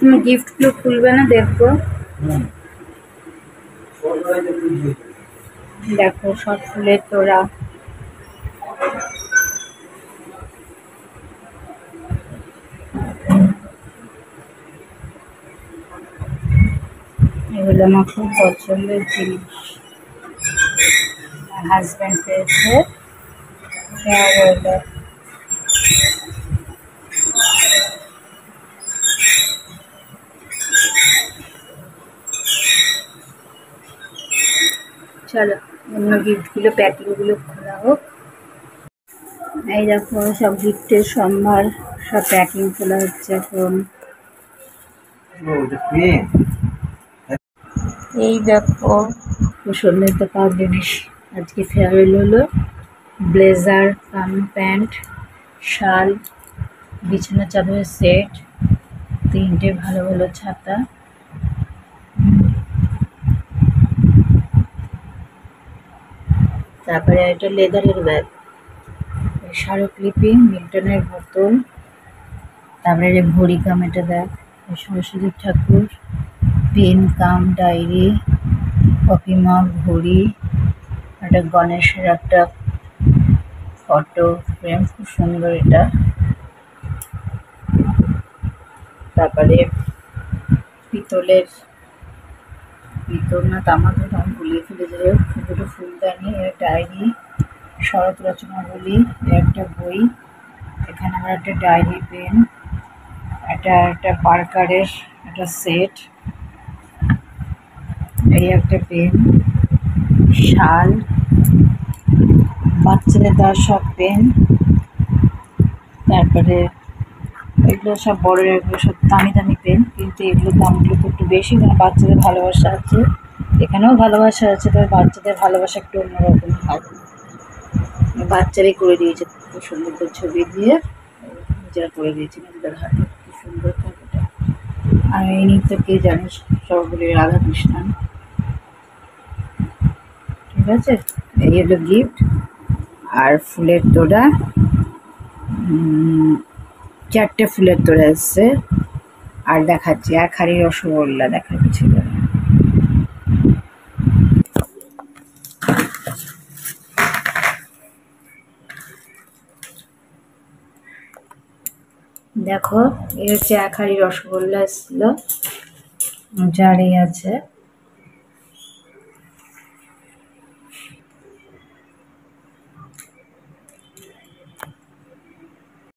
তুমি গিফটগুলো খুলবে না? দেখবো। দেখো সব ফুলের তোড়া। এগুলো আমার খুব পছন্দের জিনিস। আমার হাজব্যান্ড পেয়েছে ফেয়ারওয়েলের। চলো অন্য গিফটগুলো প্যাকিংগুলো খোলা হোক। এই দেখো সব গিফটের সম্ভার, সব প্যাকিং খোলা হচ্ছে এখন। এই দেখো কুশলের তো পাওয়া জিনিস। আজকে ফেয়ারওয়েল হলো। ব্লেজার কাম প্যান্ট, শাল, বিছানা চাদরের সেট, 3টে ভালো ভালো ছাতা, তারপরে একটা লেদারের ব্যাগ, স্মারকলিপি, মিল্টনের বোতল, তারপরে ঘড়ি কাম, এটা দেখ সরস্বতী ঠাকুর, পেন কাম ডায়েরি, কফি মগ, ঘড়ি, একটা গণেশের একটা ফটো ফ্রেম, খুব সুন্দর এটা। তারপরে পিতল না তামাকের রং গুলিয়ে ফেলে, যাই হোক দুটো ফুলদানি, ডায়েরি, শরৎ রচনাবলী, একটা বই, এখানে আমার একটা ডায়েরি, পেন, একটা পার্কারের একটা সেট, এই একটা পেন, শাল, বাচ্চাদের দেওয়ার সব পেন, তারপরে এগুলো সব বড়, এগুলো সব দামি দামি পেন, কিন্তু এগুলোর দামগুলো তো একটু বেশি, কারণ বাচ্চাদের ভালোবাসা আছে। এখানেও ভালোবাসা আছে, তবে বাচ্চাদের ভালোবাসা একটু অন্যরকম হয়। বাচ্চারাই করে দিয়েছে খুব সুন্দর করে ছবি দিয়ে, নিজেরা করে দিয়েছে নিজেদের হাতে, খুব সুন্দর ফটোটা। আর এই নৃত্য কে জানিস, সবগুলি রাধা কৃষ্ণন। ঠিক আছে, এই হলো গিফট। আর ফুলের তোড়া, 4টে ফুলের তোড়া এসছে। আর দেখাচ্ছি, এক হাঁড়ি রসগোল্লা দেখাচ্ছি। দেখো এই হচ্ছে এক হাঁড়ি রসগোল্লা এসেছিল, যার এই আছে